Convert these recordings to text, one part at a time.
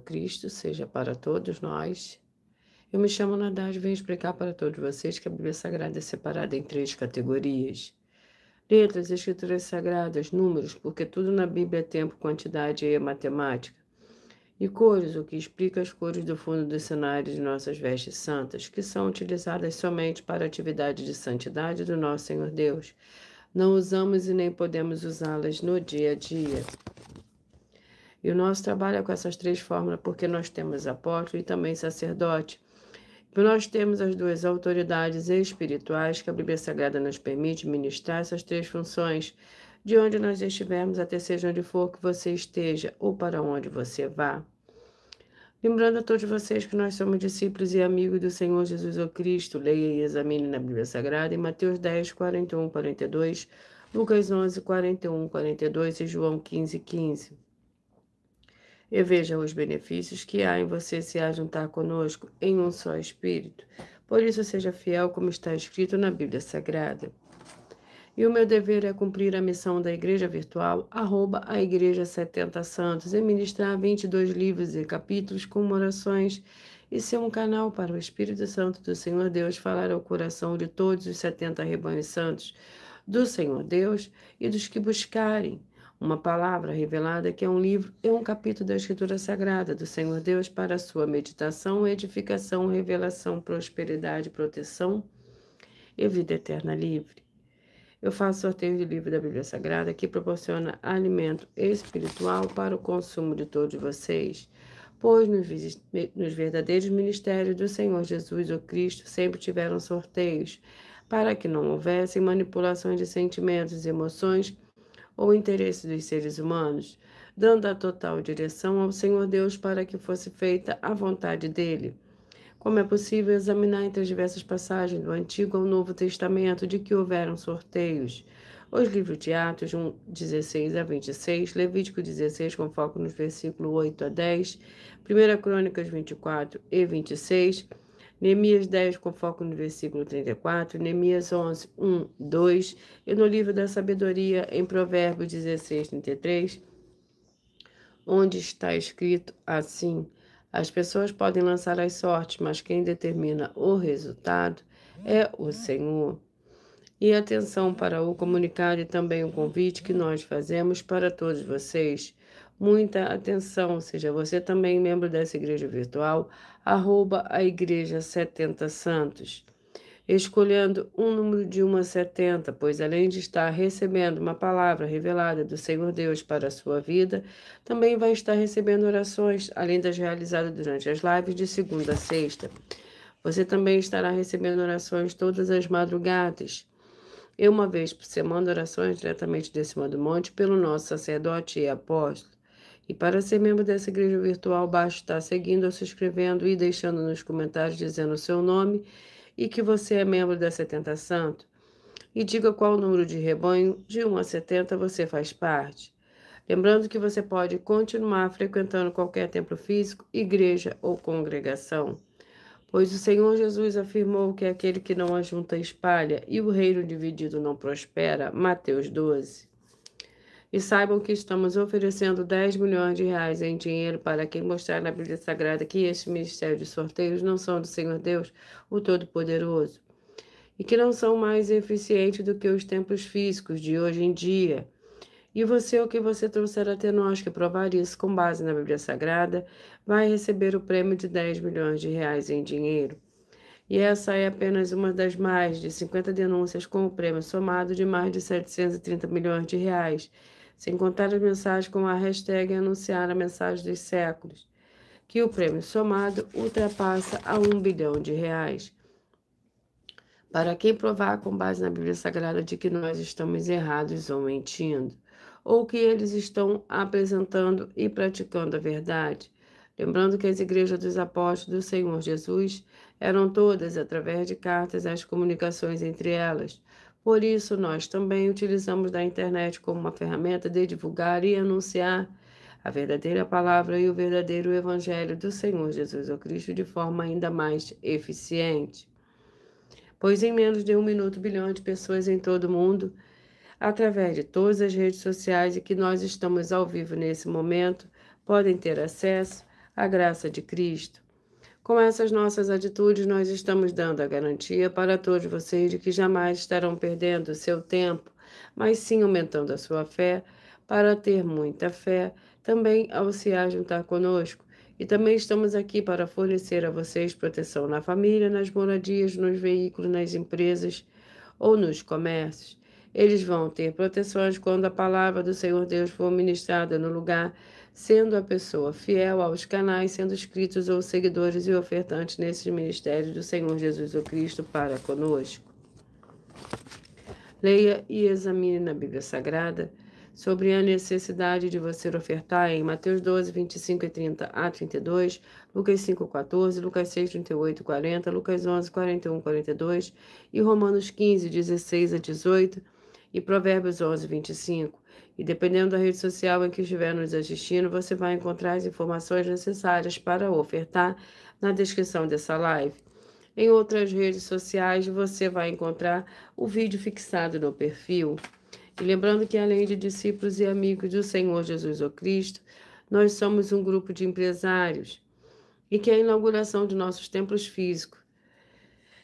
Cristo seja para todos nós. Eu me chamo Nadar e venho explicar para todos vocês que a Bíblia Sagrada é separada em 3 categorias. Letras, escrituras sagradas, números, porque tudo na Bíblia é tempo, quantidade e matemática. E cores, o que explica as cores do fundo do cenário de nossas vestes santas, que são utilizadas somente para a atividade de santidade do nosso Senhor Deus. Não usamos e nem podemos usá-las no dia a dia. E o nosso trabalho é com essas 3 fórmulas, porque nós temos apóstolo e também sacerdote. E nós temos as 2 autoridades espirituais que a Bíblia Sagrada nos permite ministrar essas 3 funções, de onde nós estivermos, até seja onde for que você esteja, ou para onde você vá. Lembrando a todos vocês que nós somos discípulos e amigos do Senhor Jesus o Cristo, leia e examine na Bíblia Sagrada em Mateus 10, 41, 42, Lucas 11, 41, 42 e João 15, 15. E veja os benefícios que há em você se ajuntar conosco em um só Espírito. Por isso, seja fiel como está escrito na Bíblia Sagrada. E o meu dever é cumprir a missão da Igreja Virtual, @a Igreja 70 Santos, e ministrar 22 livros e capítulos com orações e ser um canal para o Espírito Santo do Senhor Deus falar ao coração de todos os 70 rebanhos santos do Senhor Deus e dos que buscarem uma palavra revelada, que é um livro e um capítulo da Escritura Sagrada do Senhor Deus para a sua meditação, edificação, revelação, prosperidade, proteção e vida eterna livre. Eu faço sorteio de livro da Bíblia Sagrada que proporciona alimento espiritual para o consumo de todos vocês, pois nos verdadeiros ministérios do Senhor Jesus o Cristo sempre tiveram sorteios, para que não houvessem manipulações de sentimentos, emoções ou interesses dos seres humanos, dando a total direção ao Senhor Deus para que fosse feita a vontade dele. Como é possível examinar entre as diversas passagens do Antigo ao Novo Testamento de que houveram sorteios? Os livros de Atos 1, 16 a 26, Levítico 16, com foco nos versículos 8 a 10, 1 Crônicas 24 e 26, Neemias 10, com foco no versículo 34, Neemias 11, 1, 2, e no livro da sabedoria, em Provérbios 16, 33, onde está escrito assim: as pessoas podem lançar as sortes, mas quem determina o resultado é o Senhor. E atenção para o comunicado e também o convite que nós fazemos para todos vocês. Muita atenção, seja você também membro dessa igreja virtual, @a Igreja 70 Santos, escolhendo um número de 1 a 70, pois além de estar recebendo uma palavra revelada do Senhor Deus para a sua vida, também vai estar recebendo orações, além das realizadas durante as lives de segunda a sexta. Você também estará recebendo orações todas as madrugadas. E uma vez por semana, orações diretamente de cima do monte pelo nosso sacerdote e apóstolo. E para ser membro dessa igreja virtual, basta estar seguindo ou se inscrevendo e deixando nos comentários dizendo o seu nome e que você é membro da 70 Santo. E diga qual o número de rebanho de 1 a 70 você faz parte. Lembrando que você pode continuar frequentando qualquer templo físico, igreja ou congregação, pois o Senhor Jesus afirmou que aquele que não ajunta espalha e o reino dividido não prospera. Mateus 12. E saibam que estamos oferecendo 10 milhões de reais em dinheiro para quem mostrar na Bíblia Sagrada que este ministério de sorteios não são do Senhor Deus, o Todo-Poderoso, e que não são mais eficientes do que os templos físicos de hoje em dia. E você, o que você trouxer até nós que provar isso com base na Bíblia Sagrada, vai receber o prêmio de 10 milhões de reais em dinheiro. E essa é apenas uma das mais de 50 denúncias com o prêmio somado de mais de 730 milhões de reais, sem contar as mensagens com a hashtag Anunciar a Mensagem dos Séculos, que o prêmio somado ultrapassa a 1 bilhão de reais. Para quem provar com base na Bíblia Sagrada de que nós estamos errados ou mentindo, ou que eles estão apresentando e praticando a verdade. Lembrando que as igrejas dos apóstolos do Senhor Jesus eram todas através de cartas as comunicações entre elas. Por isso, nós também utilizamos da internet como uma ferramenta de divulgar e anunciar a verdadeira palavra e o verdadeiro evangelho do Senhor Jesus o Cristo de forma ainda mais eficiente. Pois em menos de 1 minuto, bilhões de pessoas em todo o mundo, através de todas as redes sociais e que nós estamos ao vivo nesse momento, podem ter acesso a graça de Cristo. Com essas nossas atitudes, nós estamos dando a garantia para todos vocês de que jamais estarão perdendo o seu tempo, mas sim aumentando a sua fé, para ter muita fé, também ao se juntar conosco. E também estamos aqui para fornecer a vocês proteção na família, nas moradias, nos veículos, nas empresas ou nos comércios. Eles vão ter proteções quando a palavra do Senhor Deus for ministrada no lugar, sendo a pessoa fiel aos canais, sendo inscritos ou seguidores e ofertantes nesses ministérios do Senhor Jesus o Cristo para conosco. Leia e examine na Bíblia Sagrada sobre a necessidade de você ofertar em Mateus 12, 25 e 30 a 32, Lucas 5, 14, Lucas 6, 38 e 40, Lucas 11, 41 e 42 e Romanos 15, 16 a 18 e Provérbios 11, 25. E dependendo da rede social em que estiver nos assistindo, você vai encontrar as informações necessárias para ofertar na descrição dessa live. Em outras redes sociais, você vai encontrar o vídeo fixado no perfil. E lembrando que, além de discípulos e amigos do Senhor Jesus o Cristo, nós somos um grupo de empresários e que a inauguração de nossos templos físicos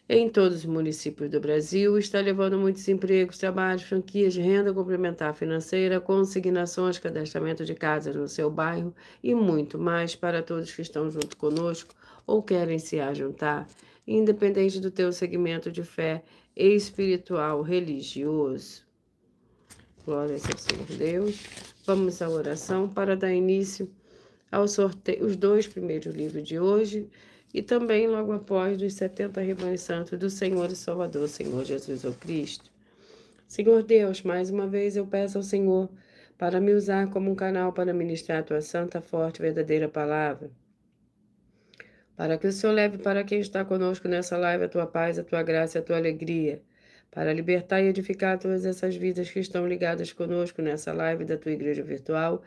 em todos os municípios do Brasil está levando muitos empregos, trabalhos, franquias, renda complementar financeira, consignações, cadastramento de casas no seu bairro e muito mais para todos que estão junto conosco ou querem se ajuntar, independente do teu segmento de fé espiritual religioso. Glórias ao Senhor Deus. Vamos à oração para dar início ao sorteio, os 2 primeiros livros de hoje e também logo após dos 70 rebanhos santos do Senhor e Salvador, Senhor Jesus o Cristo. Senhor Deus, mais uma vez eu peço ao Senhor para me usar como um canal para ministrar a tua santa, forte, verdadeira palavra. Para que o Senhor leve para quem está conosco nessa live a tua paz, a tua graça e a tua alegria. Para libertar e edificar todas essas vidas que estão ligadas conosco nessa live da tua igreja virtual,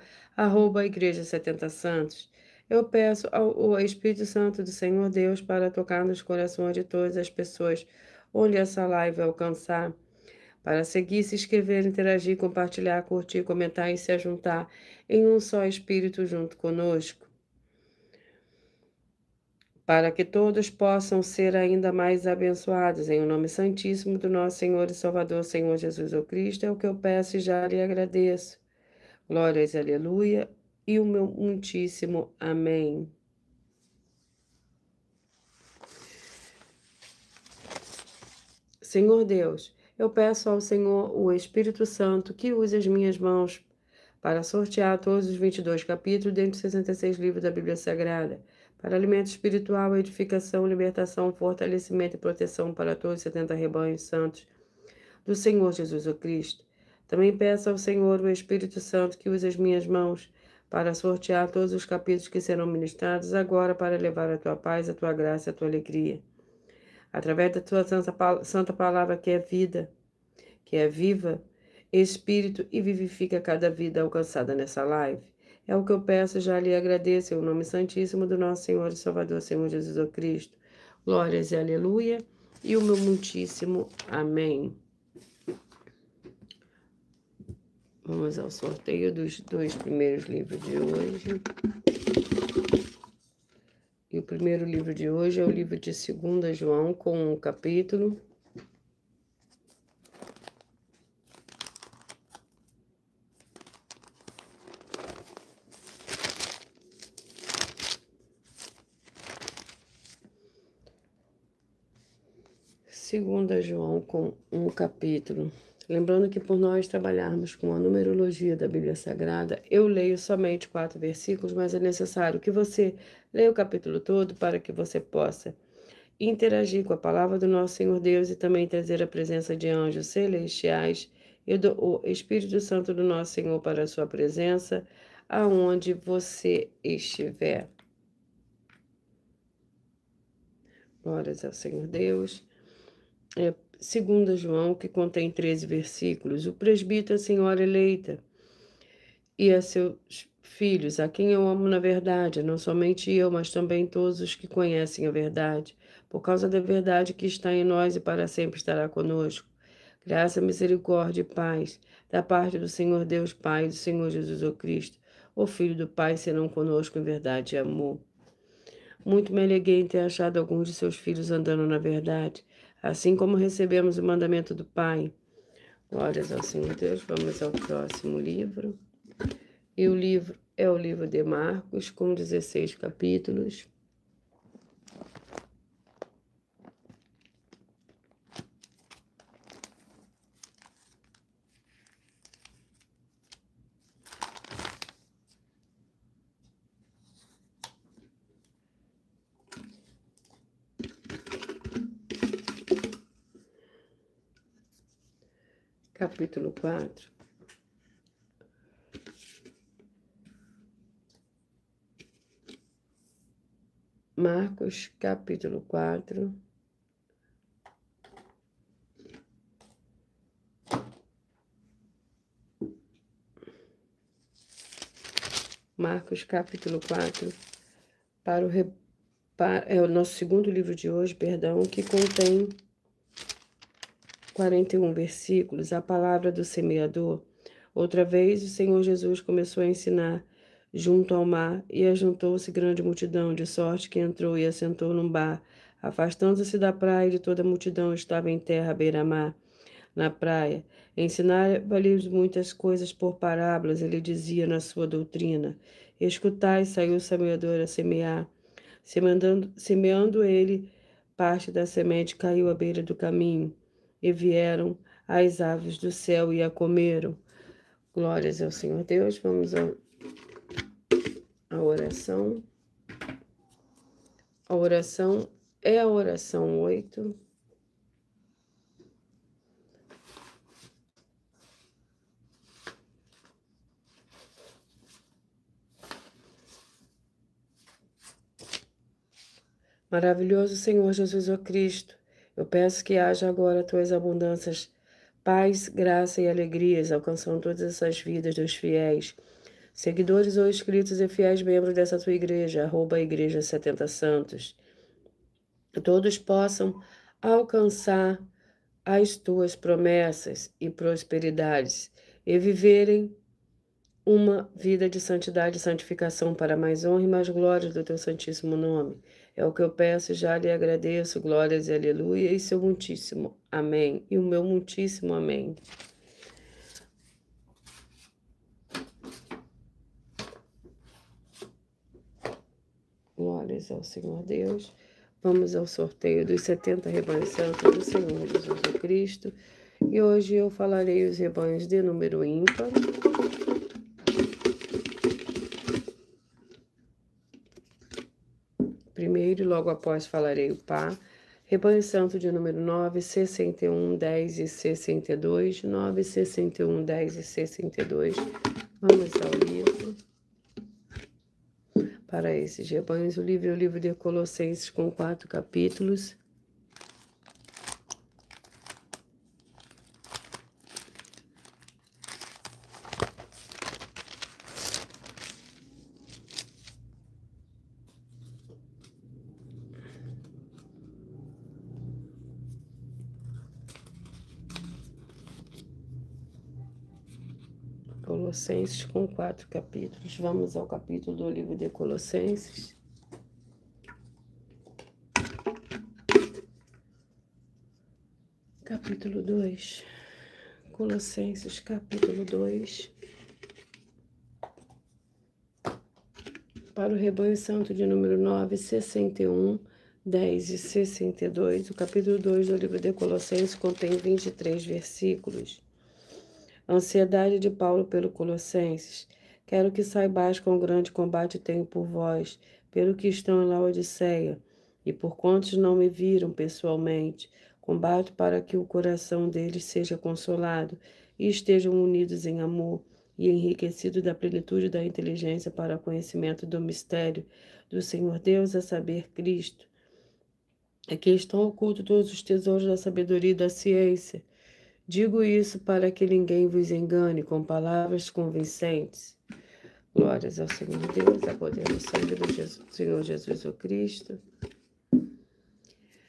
@igreja 70 Santos. Eu peço ao Espírito Santo do Senhor Deus para tocar nos corações de todas as pessoas onde essa live alcançar, para seguir, se inscrever, interagir, compartilhar, curtir, comentar e se ajuntar em um só Espírito junto conosco, para que todos possam ser ainda mais abençoados. Em o nome santíssimo do nosso Senhor e Salvador, Senhor Jesus o Cristo, é o que eu peço e já lhe agradeço. Glórias, aleluia, e o meu muitíssimo amém. Senhor Deus, eu peço ao Senhor, o Espírito Santo, que use as minhas mãos para sortear todos os 22 capítulos dentre os 66 livros da Bíblia Sagrada, para alimento espiritual, edificação, libertação, fortalecimento e proteção para todos os 70 rebanhos santos do Senhor Jesus o Cristo. Também peço ao Senhor, o Espírito Santo, que use as minhas mãos para sortear todos os capítulos que serão ministrados agora para levar a tua paz, a tua graça e a tua alegria. Através da tua santa palavra que é vida, que é viva, Espírito e vivifica cada vida alcançada nessa live. É o que eu peço, já lhe agradeço, em nome santíssimo do nosso Senhor e Salvador, Senhor Jesus o Cristo. Glórias e aleluia, e o meu muitíssimo amém. Vamos ao sorteio dos 2 primeiros livros de hoje. E o primeiro livro de hoje é o livro de 2 João, com um capítulo. Segunda João com um capítulo. Lembrando que por nós trabalharmos com a numerologia da Bíblia Sagrada, eu leio somente 4 versículos, mas é necessário que você leia o capítulo todo para que você possa interagir com a palavra do nosso Senhor Deus e também trazer a presença de anjos celestiais e do Espírito Santo do nosso Senhor para a sua presença, aonde você estiver. Glórias ao Senhor Deus. 2 João, que contém 13 versículos. O presbítero, a senhora eleita, e a seus filhos, a quem eu amo na verdade, não somente eu, mas também todos os que conhecem a verdade, por causa da verdade que está em nós e para sempre estará conosco. Graça, misericórdia e paz, da parte do Senhor Deus Pai e do Senhor Jesus o Cristo, o Filho do Pai, serão conosco em verdade e amor. Muito me alegrei em ter achado alguns de seus filhos andando na verdade, assim como recebemos o mandamento do Pai. Glórias ao Senhor Deus. Vamos ao próximo livro. E o livro é o livro de Marcos, com 16 capítulos. Capítulo 4. Marcos, capítulo 4. Marcos, capítulo 4, é o nosso segundo livro de hoje, perdão, que contém 41 versículos, a palavra do semeador. Outra vez, o Senhor Jesus começou a ensinar junto ao mar, e ajuntou-se grande multidão, de sorte que entrou e assentou num bar. Afastando-se da praia, de toda a multidão estava em terra à beira-mar. Na praia, ensinava-lhes muitas coisas por parábolas, ele dizia na sua doutrina: Escutai, saiu o semeador a semear. Semeando ele, parte da semente caiu à beira do caminho, e vieram as aves do céu e a comeram. Glórias ao Senhor Deus. Vamos à oração. A oração é a oração 8. Maravilhoso Senhor Jesus o Cristo, eu peço que haja agora tuas abundâncias, paz, graça e alegrias, alcançando todas essas vidas dos fiéis, seguidores ou inscritos e fiéis membros dessa tua igreja, @igreja 70 Santos. Todos possam alcançar as tuas promessas e prosperidades e viverem uma vida de santidade e santificação para mais honra e mais glória do teu santíssimo nome. É o que eu peço e já lhe agradeço. Glórias e aleluia e seu muitíssimo amém. E o meu muitíssimo amém. Glórias ao Senhor Deus. Vamos ao sorteio dos 70 rebanhos santos do Senhor Jesus Cristo. E hoje eu falarei os rebanhos de número ímpar. Primeiro, logo após falarei o par. Rebanho santo de número 9, 61, 10 e 62. 9, 61, 10 e 62. Vamos ao livro. Para esses rebanhos, o livro é o livro de Colossenses, com 4 capítulos. Colossenses com 4 capítulos. Vamos ao capítulo do livro de Colossenses. Capítulo 2. Colossenses, capítulo 2. Para o rebanho santo de número 9, 61, 10 e 62. O capítulo 2 do livro de Colossenses contém 23 versículos. Ansiedade de Paulo pelo Colossenses. Quero que saibais quão grande combate tenho por vós, pelo que estão em Laodiceia, e por quantos não me viram pessoalmente. Combato para que o coração deles seja consolado e estejam unidos em amor e enriquecidos da plenitude da inteligência para o conhecimento do mistério do Senhor Deus, a saber, Cristo. Aqui estão ocultos todos os tesouros da sabedoria e da ciência. Digo isso para que ninguém vos engane com palavras convincentes. Glórias ao Senhor Deus, a poder do sangue do Senhor Jesus o Cristo.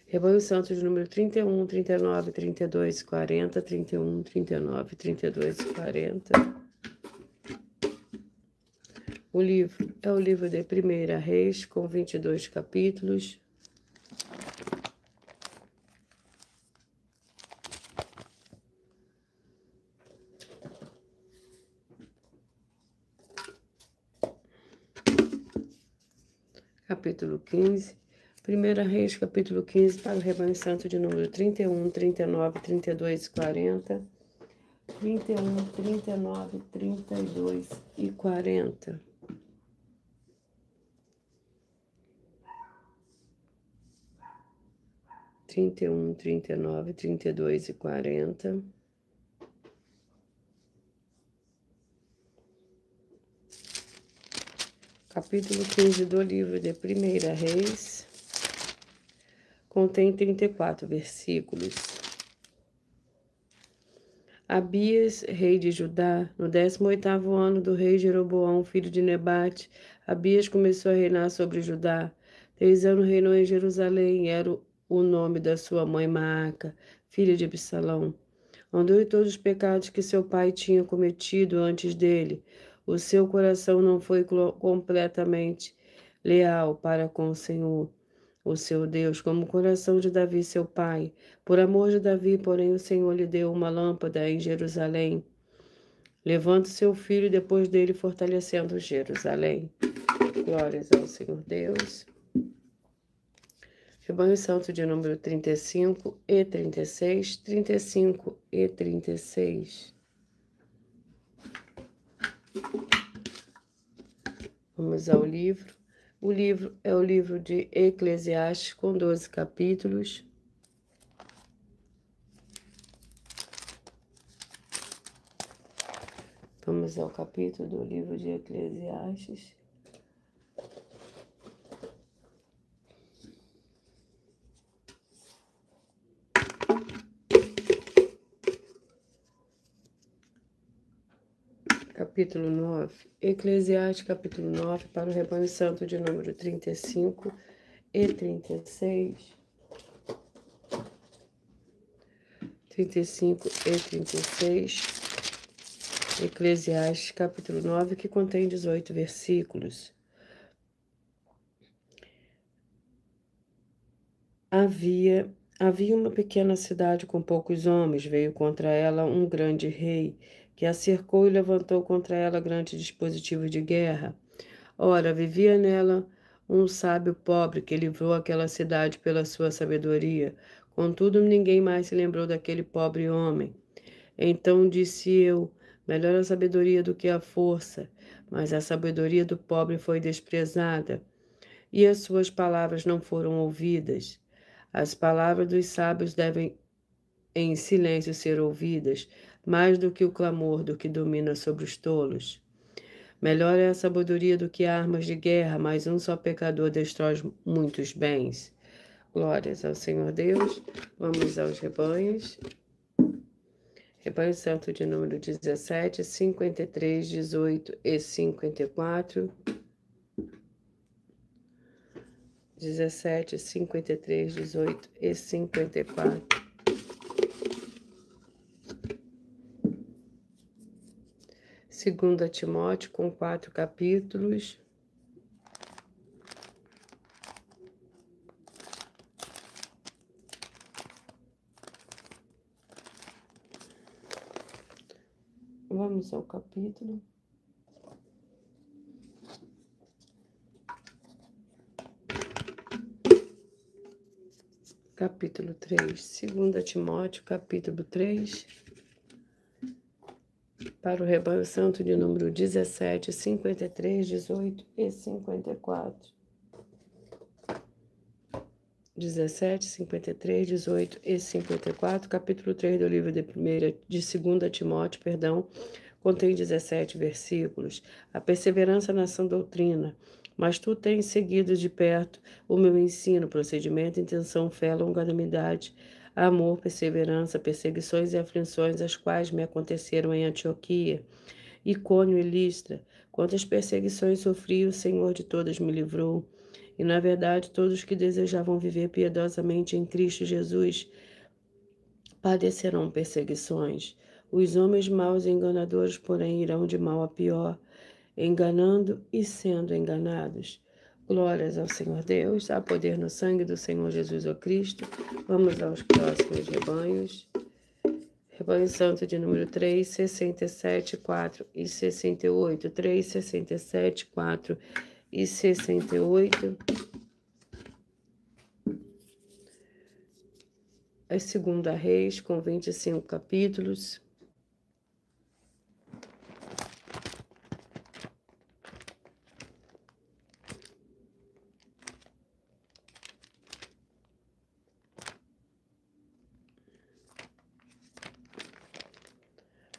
Rebanho santo de número 31, 39, 32, 40, 31, 39, 32 e 40. O livro é o livro de 1 Reis, com 22 capítulos. Capítulo 15. 1 Reis, capítulo 15, para o rebanho santo de número 31, 39, 32 e 40. 31, 39, 32 e 40. 31, 39, 32 e 40. Capítulo 15 do livro de 1 Reis contém 34 versículos. Abias, rei de Judá, no 18º ano do rei Jeroboão, filho de Nebate, Abias começou a reinar sobre Judá. 3 anos reinou em Jerusalém, era o nome da sua mãe Maaca, filha de Absalão. Andou em todos os pecados que seu pai tinha cometido antes dele. O seu coração não foi completamente leal para com o Senhor, o seu Deus, como o coração de Davi, seu pai. Por amor de Davi, porém, o Senhor lhe deu uma lâmpada em Jerusalém, levando seu filho depois dele, fortalecendo Jerusalém. Glórias ao Senhor Deus. Rebanho Santo de número 35 e 36, 35 e 36. Vamos ao livro. O livro é o livro de Eclesiastes, com 12 capítulos. Vamos ao capítulo do livro de Eclesiastes. Capítulo 9. Eclesiastes, capítulo 9, para o rebanho santo de número 35 e 36. 35 e 36. Eclesiastes, capítulo 9, que contém 18 versículos. Havia uma pequena cidade com poucos homens. Veio contra ela um grande rei, que a cercou e levantou contra ela grandes dispositivos de guerra. Ora, vivia nela um sábio pobre que livrou aquela cidade pela sua sabedoria. Contudo, ninguém mais se lembrou daquele pobre homem. Então disse eu: melhor a sabedoria do que a força. Mas a sabedoria do pobre foi desprezada, e as suas palavras não foram ouvidas. As palavras dos sábios devem em silêncio ser ouvidas, mais do que o clamor do que domina sobre os tolos. Melhor é a sabedoria do que armas de guerra, mas um só pecador destrói muitos bens. Glórias ao Senhor Deus. Vamos aos rebanhos. Rebanho Santo de número 17, 53, 18 e 54. 17, 53, 18 e 54. Segunda Timóteo, com 4 capítulos. Vamos ao capítulo. Capítulo 3. Segunda Timóteo, capítulo 3. Para o rebanho santo de número 17, 53, 18 e 54. 17, 53, 18 e 54. Capítulo 3 do livro de 2 Timóteo, contém 17 versículos. A perseverança na sã doutrina. Mas tu tens seguido de perto o meu ensino, procedimento, intenção, fé, longanimidade, amor, perseverança, perseguições e aflições, as quais me aconteceram em Antioquia, Icônio e Listra. Quantas perseguições sofri, o Senhor de todas me livrou. E, na verdade, todos que desejavam viver piedosamente em Cristo Jesus padecerão perseguições. Os homens maus e enganadores, porém, irão de mal a pior. enganando e sendo enganados. Glórias ao Senhor Deus, há poder no sangue do Senhor Jesus o Cristo. Vamos aos próximos rebanhos. Rebanho Santo de número 3, 67, 4 e 68. 3, 67, 4 e 68. A 2ª Reis, com 25 capítulos.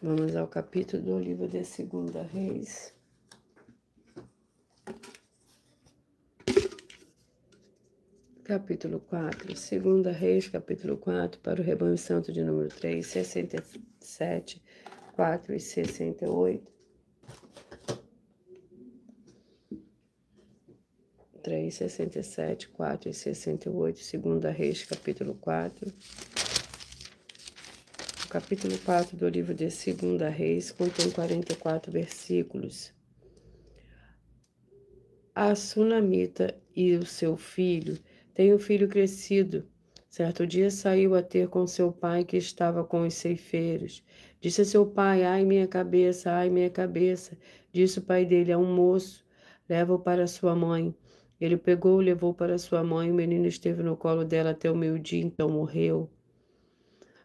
Vamos ao capítulo do livro de 2ª Reis. Capítulo 4. 2ª Reis, capítulo 4, para o rebanho santo de número 3, 67, 4 e 68. 3, 67, 4 e 68. 2ª Reis, capítulo 4. O capítulo 4 do livro de 2ª Reis contém 44 versículos. A sunamita e o seu filho têm um filho crescido. Certo dia saiu a ter com seu pai, que estava com os ceifeiros. Disse a seu pai: ai, minha cabeça, ai, minha cabeça. Disse o pai dele a um moço: leva-o para sua mãe. Ele pegou, levou para sua mãe. O menino esteve no colo dela até o meio-dia, então morreu.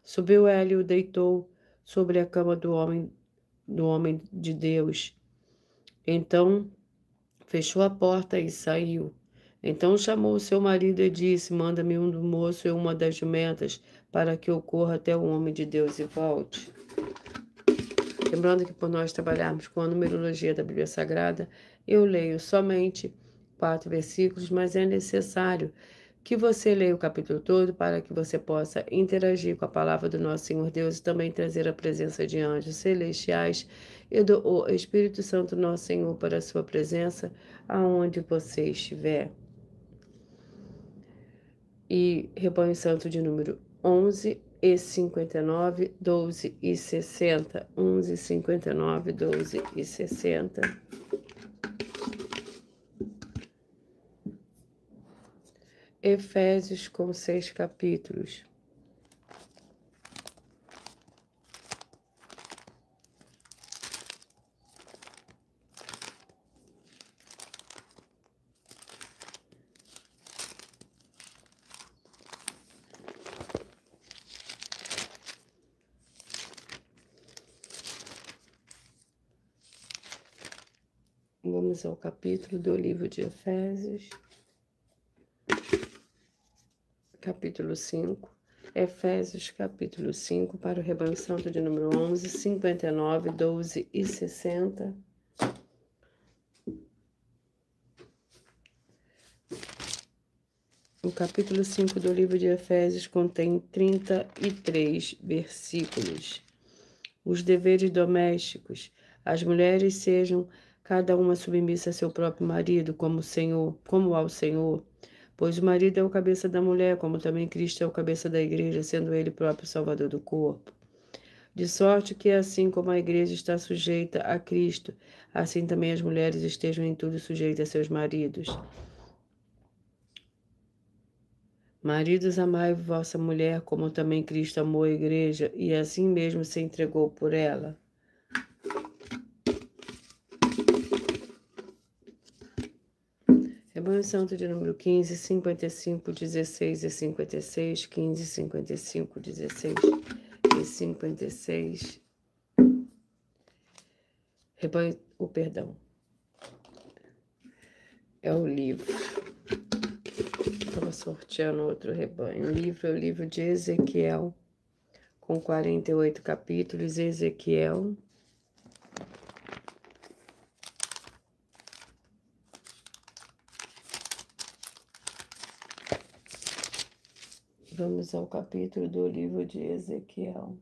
Subiu ela e o deitou sobre a cama do homem de Deus. Então fechou a porta e saiu. Então chamou o seu marido e disse: manda-me um do moço e uma das jumentas, para que eu corra até o homem de Deus e volte. Lembrando que por nós trabalharmos com a numerologia da Bíblia Sagrada, eu leio somente 4 versículos, mas é necessário que você leia o capítulo todo para que você possa interagir com a palavra do nosso Senhor Deus e também trazer a presença de anjos celestiais e do Espírito Santo nosso Senhor para a sua presença aonde você estiver. E rebanho santo de número 11 e 59, 12 e 60. 11, 59, 12 e 60. Efésios com 6 capítulos. Vamos ao capítulo do livro de Efésios. Capítulo 5. Efésios, capítulo 5, para o rebanho santo de número 11, 59, 12 e 60. O capítulo 5 do livro de Efésios contém 33 versículos. Os deveres domésticos. As mulheres sejam cada uma submissa a seu próprio marido, como ao Senhor. Pois o marido é o cabeça da mulher, como também Cristo é o cabeça da igreja, sendo ele próprio salvador do corpo. De sorte que, assim como a igreja está sujeita a Cristo, assim também as mulheres estejam em tudo sujeitas a seus maridos. Maridos, amai vossa mulher, como também Cristo amou a igreja, e assim mesmo se entregou por ela. Rebanho Santo de número 15, 55, 16 e 56, 15, 55, 16 e 56. Rebanho, perdão. É o livro. Estava sorteando outro rebanho. O livro é o livro de Ezequiel, com 48 capítulos. Ezequiel. Vamos ao capítulo do livro de Ezequiel.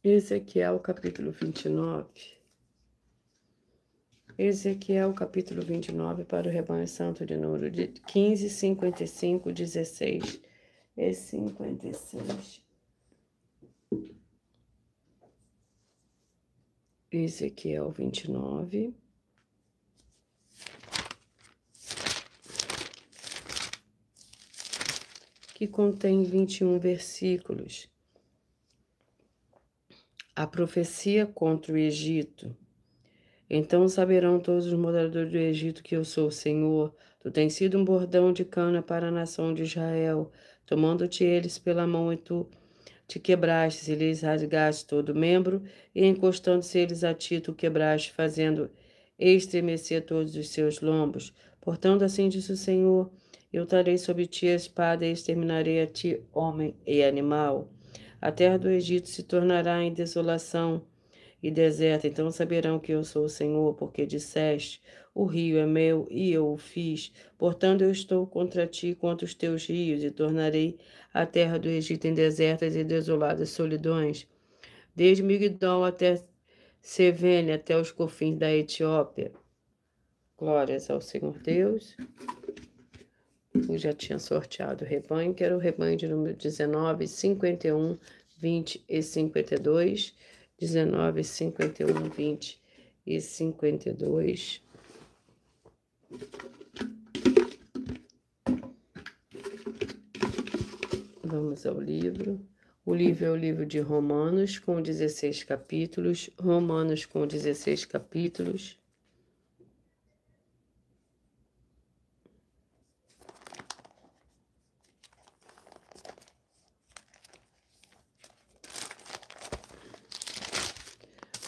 Ezequiel, capítulo 29. Ezequiel, capítulo 29, para o rebanho santo de número de 15, 55, 16 e 56. Ezequiel 29. Que contém 21 versículos. A profecia contra o Egito. Então saberão todos os moradores do Egito que eu sou o Senhor. Tu tens sido um bordão de cana para a nação de Israel, tomando-te eles pela mão, e tu te quebrastes e lhes rasgaste todo o membro, e encostando-se eles a ti, tu quebraste, fazendo estremecer todos os seus lombos. Portanto, assim disse o Senhor, eu trarei sobre ti a espada e exterminarei a ti, homem e animal. A terra do Egito se tornará em desolação e deserta, então saberão que eu sou o Senhor, porque disseste, o rio é meu e eu o fiz. Portanto, eu estou contra ti, contra os teus rios, e tornarei a terra do Egito em desertas e desoladas solidões, desde Migdol até Sevene, até os confins da Etiópia. Glórias ao Senhor Deus. Eu já tinha sorteado o rebanho, que era o rebanho de número 19, 51, 20 e 52. 19, 51, 20 e 52. Vamos ao livro. O livro é o livro de Romanos, com 16 capítulos. Romanos com 16 capítulos.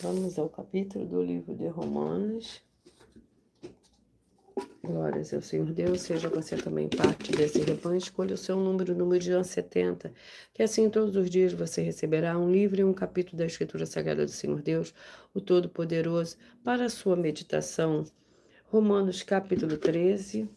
Vamos ao capítulo do livro de Romanos. Glórias ao Senhor Deus, seja você também parte desse rebanho, escolha o seu número de 70, que assim todos os dias você receberá um livro e um capítulo da Escritura Sagrada do Senhor Deus, o Todo-Poderoso, para a sua meditação. Romanos capítulo 13.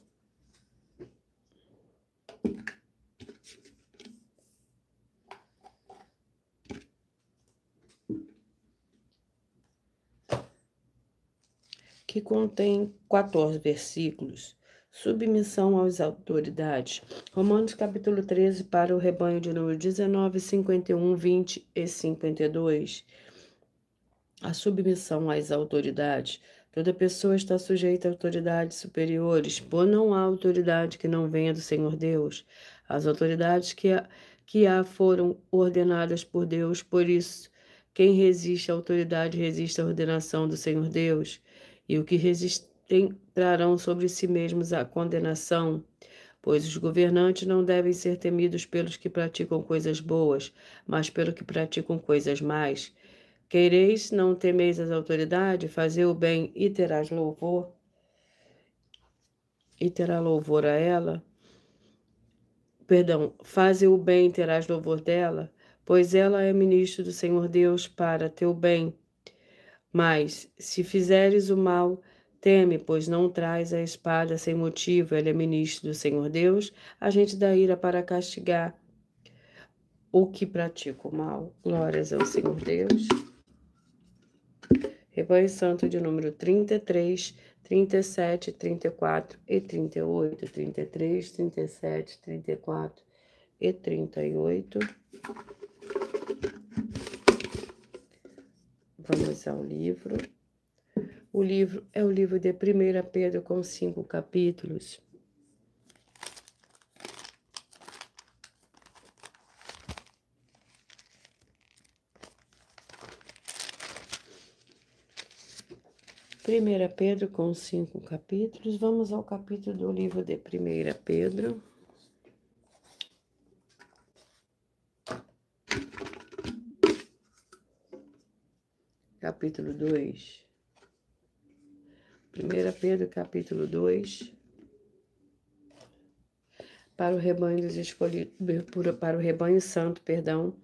Que contém 14 versículos. Submissão às autoridades. Romanos capítulo 13 para o rebanho de número 19, 51, 20 e 52. A submissão às autoridades. Toda pessoa está sujeita a autoridades superiores, pois não há autoridade que não venha do Senhor Deus. As autoridades que há foram ordenadas por Deus, por isso, quem resiste à autoridade resiste à ordenação do Senhor Deus. E o que resistem trarão sobre si mesmos a condenação, pois os governantes não devem ser temidos pelos que praticam coisas boas, mas pelos que praticam coisas más. Quereis, não temeis as autoridades, fazer o bem e terás louvor, e terá louvor a ela. Perdão, faze o bem e terás louvor dela, pois ela é ministro do Senhor Deus para teu bem. Mas, se fizeres o mal, teme, pois não traz a espada sem motivo, ela é ministro do Senhor Deus, agente da ira para castigar o que pratica o mal. Glórias ao Senhor Deus. Rebanho Santo de número 33, 37, 34 e 38. 33, 37, 34 e 38. Vamos ao livro. O livro é o livro de 1 Pedro, com 5 capítulos. Primeira Pedro com 5 capítulos. Vamos ao capítulo do livro de 1 Pedro. Capítulo 2. 1 Pedro, capítulo 2. Para o rebanho dos escolhidos, para o rebanho santo, perdão,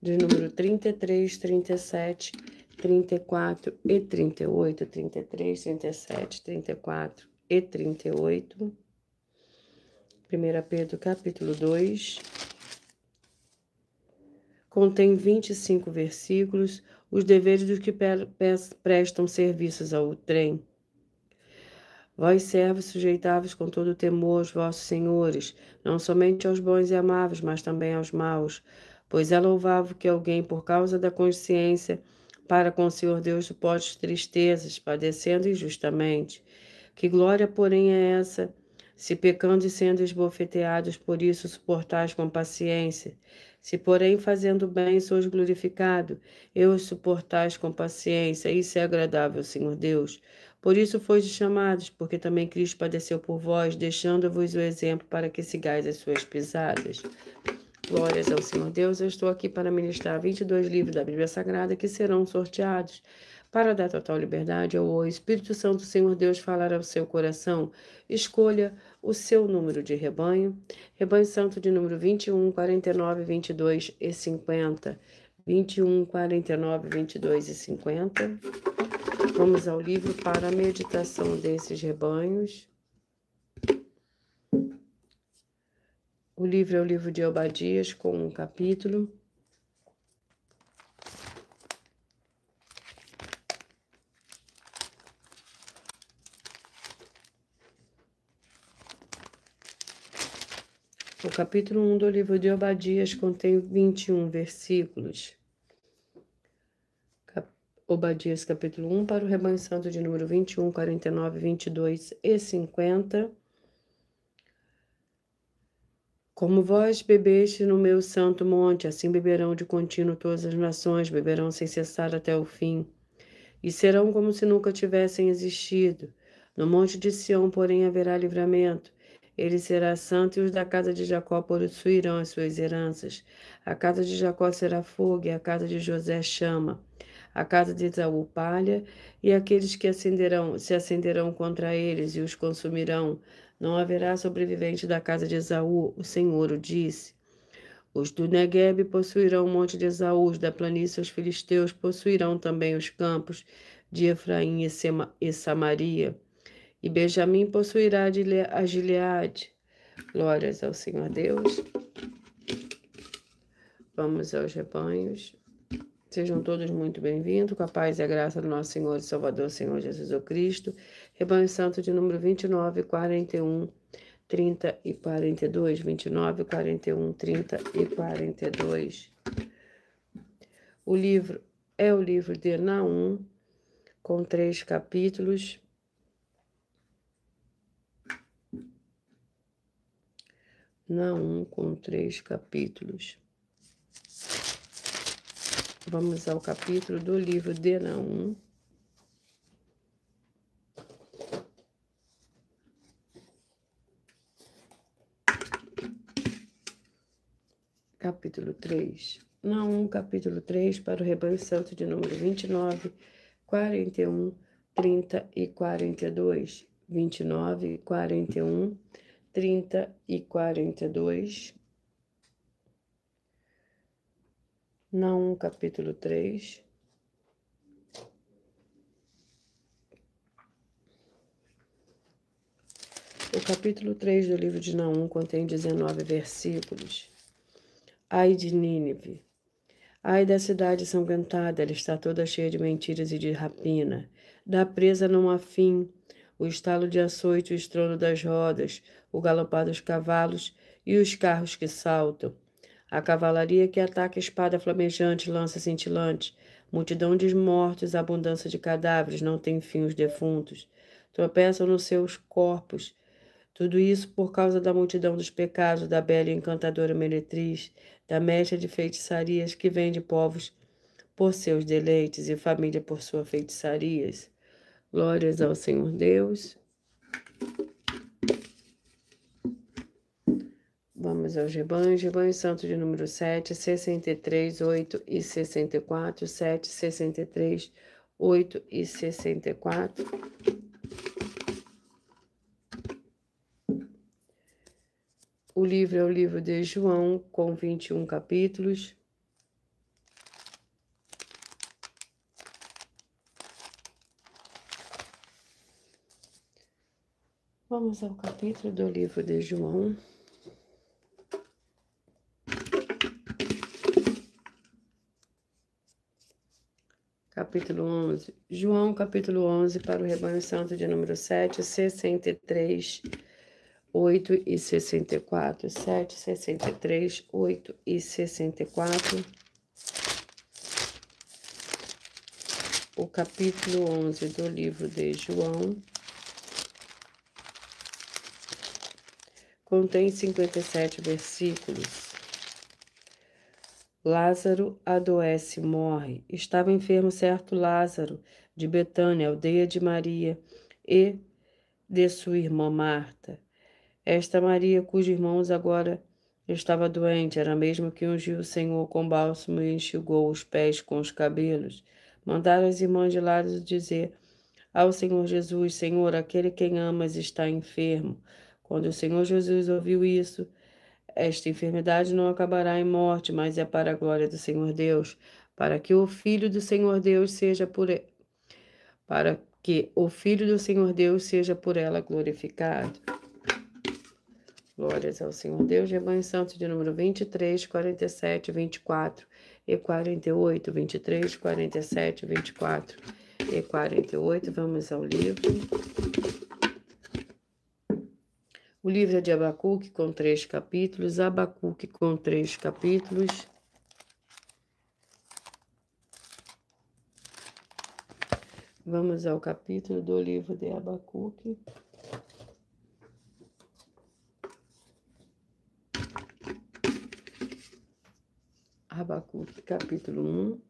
de número 33, 37, 34 e 38, 33, 37, 34 e 38. 1 Pedro, capítulo 2. Contém 25 versículos, os deveres dos que prestam serviços ao trem. Vós, servos, sujeitai-vos com todo temor aos vossos senhores, não somente aos bons e amáveis, mas também aos maus. Pois é louvável que alguém, por causa da consciência, para com o Senhor Deus suporte tristezas, padecendo injustamente. Que glória, porém, é essa, se pecando e sendo esbofeteados, por isso suportais com paciência? Se, porém, fazendo bem, sois glorificado, eu os suportais com paciência, isso é agradável, Senhor Deus. Por isso fois chamados, porque também Cristo padeceu por vós, deixando-vos o exemplo para que sigais as suas pisadas. Glórias ao Senhor Deus, eu estou aqui para ministrar 22 livros da Bíblia Sagrada que serão sorteados. Para dar total liberdade ao Espírito Santo, Senhor Deus, falar ao seu coração. Escolha o seu número de rebanho. Rebanho Santo de número 21, 49, 22 e 50. 21, 49, 22 e 50. Vamos ao livro para a meditação desses rebanhos. O livro é o livro de Obadias, com um capítulo. O capítulo 1 do livro de Obadias contém 21 versículos. Obadias, capítulo 1, para o rebanho santo de número 21, 49, 22 e 50. Como vós bebeste no meu santo monte, assim beberão de contínuo todas as nações, beberão sem cessar até o fim, e serão como se nunca tivessem existido. No monte de Sião, porém, haverá livramento. Ele será santo, e os da casa de Jacó possuirão as suas heranças. A casa de Jacó será fogo, e a casa de José chama. A casa de Esaú palha, e aqueles que se acenderão contra eles e os consumirão. Não haverá sobrevivente da casa de Esaú, o Senhor o disse. Os do Neguebe possuirão o monte de Esaú, os da planície os filisteus possuirão também os campos de Efraim e Samaria. E Benjamim possuirá a Gileade. Glórias ao Senhor Deus. Vamos aos rebanhos. Sejam todos muito bem-vindos, com a paz e a graça do nosso Senhor e Salvador, Senhor Jesus Cristo. Rebanho Santo de número 29, 41, 30 e 42. 29, 41, 30 e 42. O livro é o livro de Naum, com 3 capítulos. Naum, com 3 capítulos. Vamos ao capítulo do livro de Naum. Capítulo 3. Naum, capítulo 3, para o rebanho santo de número 29, 41, 30 e 42. 29, 41, 30 e 42. Naum, capítulo 3. O capítulo 3 do livro de Naum contém 19 versículos. Ai de Nínive! Ai da cidade sanguentada, ela está toda cheia de mentiras e de rapina. Da presa não há fim, o estalo de açoite, o estrondo das rodas, o galopar dos cavalos e os carros que saltam. A cavalaria que ataca a espada flamejante, lança cintilante, multidão de mortos, abundância de cadáveres, não tem fim os defuntos. Tropeçam nos seus corpos. Tudo isso por causa da multidão dos pecados, da bela e encantadora meretriz, da mestra de feitiçarias que vende povos por seus deleites e família por suas feitiçarias. Glórias ao Senhor Deus. Vamos aos rebanhos. Rebanho santo de número 7, 63, 8 e 64. 7, 63, 8 e 64. O livro é o livro de João, com 21 capítulos. Vamos ao capítulo do livro de João. capítulo 11. João, capítulo 11, para o rebanho santo de número 7, 63, 8 e 64. 7, 63, 8 e 64. O capítulo 11 do livro de João contém 57 versículos. Lázaro adoece, morre. Estava enfermo certo Lázaro, de Betânia, aldeia de Maria, e de sua irmã Marta. Esta Maria, cujos irmãos agora estava doente, era a mesma que ungiu o Senhor com bálsamo e enxugou os pés com os cabelos. Mandaram as irmãs de Lázaro dizer ao Senhor Jesus: Senhor, aquele quem amas está enfermo. Quando o Senhor Jesus ouviu isso, esta enfermidade não acabará em morte, mas é para a glória do Senhor Deus, para que o Filho do Senhor Deus seja por ela glorificado. Glórias ao Senhor Deus. Rebanho Santo de número 23, 47, 24 e 48. 23, 47, 24 e 48. Vamos ao livro. O livro é de Abacuque, com 3 capítulos. Abacuque, com 3 capítulos. Vamos ao capítulo do livro de Abacuque. Abacuque, capítulo 1.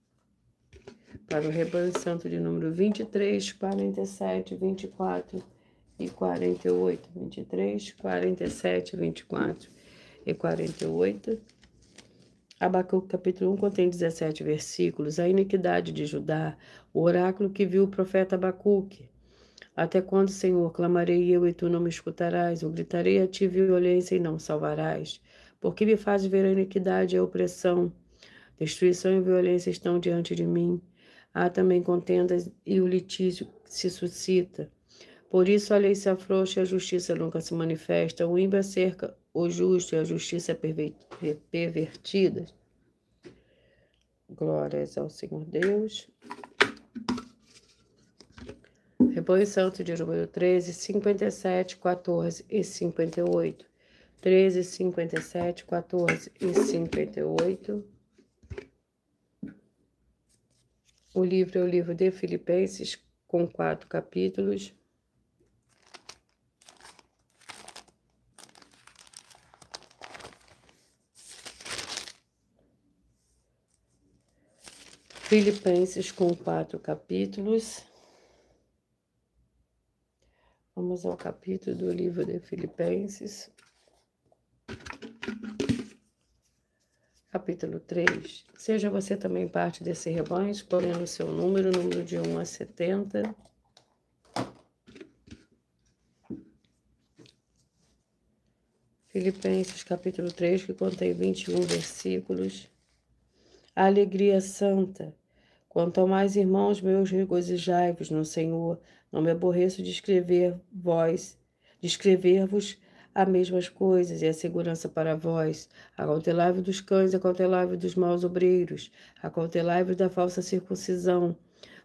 Para o rebanho santo de número 23, 47, 24 e 48. 23, 47, 24 e 48. Abacuque, capítulo 1, contém 17 versículos. A iniquidade de Judá, o oráculo que viu o profeta Abacuque. Até quando, Senhor, clamarei eu e tu não me escutarás? Eu gritarei a ti violência e não salvarás. Porque me fazes ver a iniquidade e a opressão? Destruição e violência estão diante de mim. Há também contendas e o litígio se suscita. Por isso a lei se afrouxa e a justiça nunca se manifesta. O ímpio cerca o justo e a justiça é pervertida. Glórias ao Senhor Deus. Rebanho Santo de número 13, 57, 14 e 58. 13, 57, 14 e 58. O livro é o livro de Filipenses, com 4 capítulos. Filipenses, com 4 capítulos. Vamos ao capítulo do livro de Filipenses. Capítulo 3. Seja você também parte desse rebanho, escolhendo o seu número de 1 a 70. Filipenses, capítulo 3, que contém 21 versículos. A alegria santa. Quanto ao mais, irmãos meus, regozijai-vos no Senhor. Não me aborreço de escrever-vos as mesmas coisas, e a segurança para vós. Acautelai-vos dos cães, acautelai-vos dos maus obreiros, acautelai-vos da falsa circuncisão.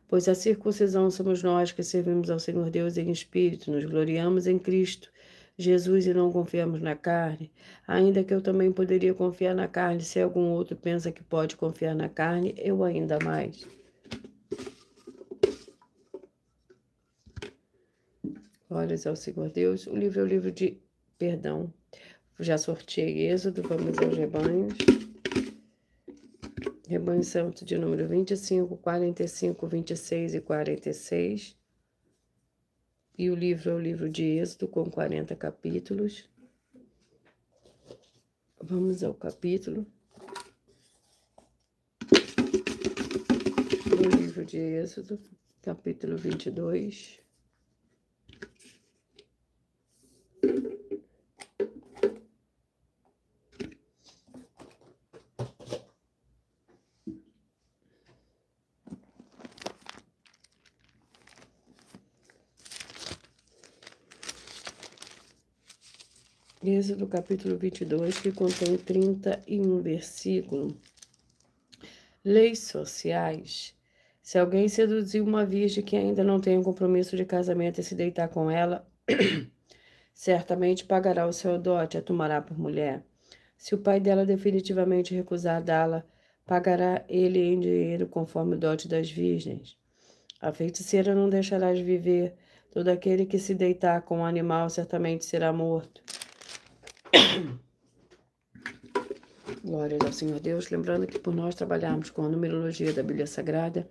Pois a circuncisão somos nós que servimos ao Senhor Deus em espírito, nos gloriamos em Cristo Jesus e não confiamos na carne. Ainda que eu também poderia confiar na carne, se algum outro pensa que pode confiar na carne, eu ainda mais. Glórias ao Senhor Deus. O livro é o livro de perdão. Já sorteei Êxodo, vamos aos rebanhos. Rebanho Santo de número 25, 45, 26 e 46. E o livro é o livro de Êxodo, com 40 capítulos. Vamos ao capítulo do livro de Êxodo, capítulo 22. Êxodo capítulo 22, que contém 31 versículos. Leis sociais. Se alguém seduzir uma virgem que ainda não tem um compromisso de casamento e se deitar com ela, certamente pagará o seu dote, a tomará por mulher. Se o pai dela definitivamente recusar dá-la, pagará ele em dinheiro conforme o dote das virgens. A feiticeira não deixará de viver. Todo aquele que se deitar com o animal certamente será morto. Glórias ao Senhor Deus. Lembrando que por nós trabalharmos com a numerologia da Bíblia Sagrada,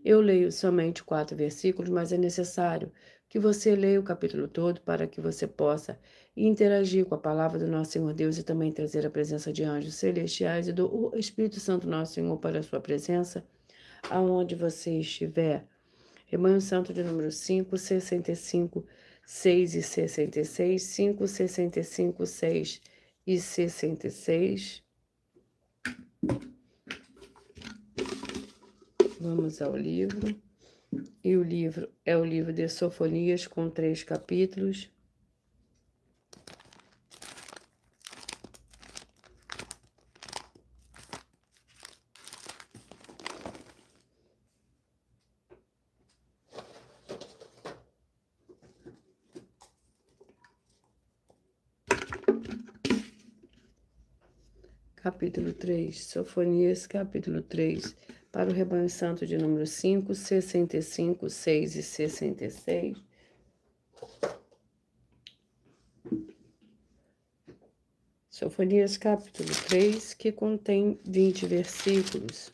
eu leio somente 4 versículos, mas é necessário que você leia o capítulo todo para que você possa interagir com a palavra do nosso Senhor Deus e também trazer a presença de anjos celestiais e do Espírito Santo nosso Senhor para a sua presença, aonde você estiver. Rebanho Santo de número 5, 65, 6 e 66, 5, 65, 6 e 66. Vamos ao livro. E o livro é o livro de Sofonias, com 3 capítulos. Capítulo 3, Sofonias, capítulo 3, para o Rebanho Santo de número 5, 65, 6 e 66. Sofonias, capítulo 3, que contém 20 versículos.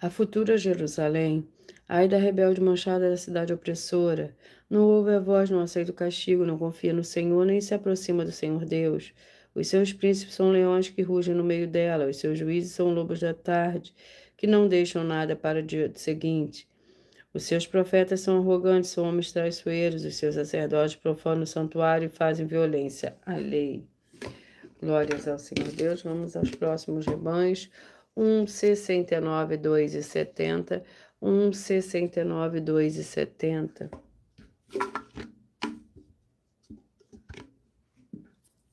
A futura Jerusalém, ai da rebelde manchada da cidade opressora, não ouve a voz, não aceita o castigo, não confia no Senhor, nem se aproxima do Senhor Deus. Os seus príncipes são leões que rugem no meio dela, os seus juízes são lobos da tarde, que não deixam nada para o dia seguinte. Os seus profetas são arrogantes, são homens traiçoeiros, os seus sacerdotes profanam o santuário e fazem violência à lei. Glórias ao Senhor Deus. Vamos aos próximos rebanhos. 69, 2 e 70. 69, 2 e 70.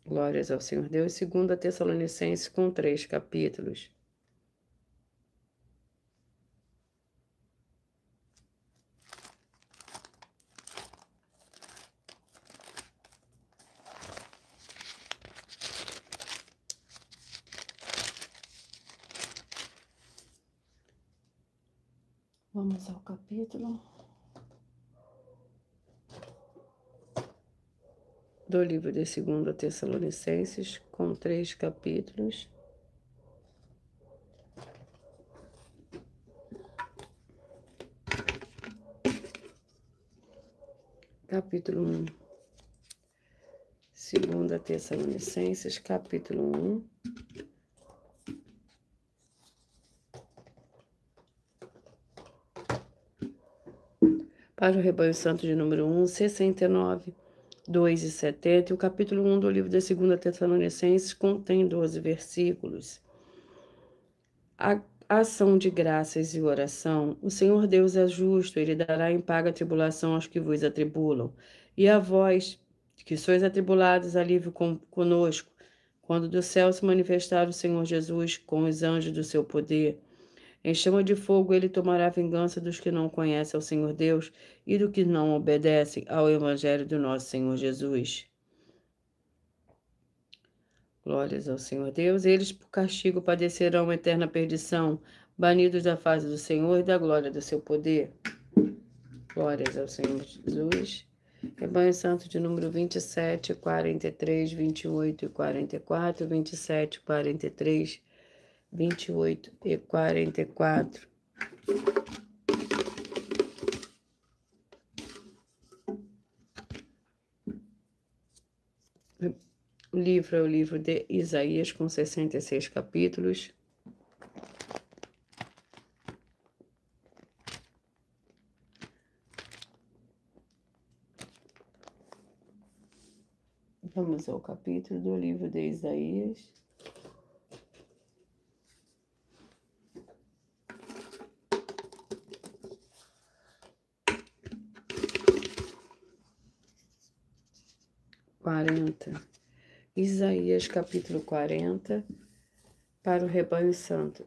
Glórias ao Senhor Deus. 2 Tessalonicenses, com 3 capítulos. Vamos ao capítulo do livro de 2 Tessalonicenses, com 3 capítulos. Capítulo 1. 2 Tessalonicenses, capítulo 1. Para o Rebanho Santo de número 1, 69, 2 e 70. E o capítulo 1 do livro de 2 Tessalonicenses contém 12 versículos. A ação de graças e oração. O Senhor Deus é justo, ele dará em paga a tribulação aos que vos atribulam. E a vós, que sois atribulados, alívio conosco, quando do céu se manifestar o Senhor Jesus com os anjos do seu poder. Em chama de fogo ele tomará vingança dos que não conhecem ao Senhor Deus e do que não obedecem ao Evangelho do nosso Senhor Jesus. Glórias ao Senhor Deus. Eles por castigo padecerão eterna perdição, banidos da face do Senhor e da glória do seu poder. Glórias ao Senhor Jesus. Rebanho Santo de número 27, 43, 28 e 44, 27, 43, 28 e 44. O livro é o livro de Isaías, com 66 capítulos. Vamos ao capítulo do livro de Isaías. Isaías, capítulo 40, para o Rebanho Santo.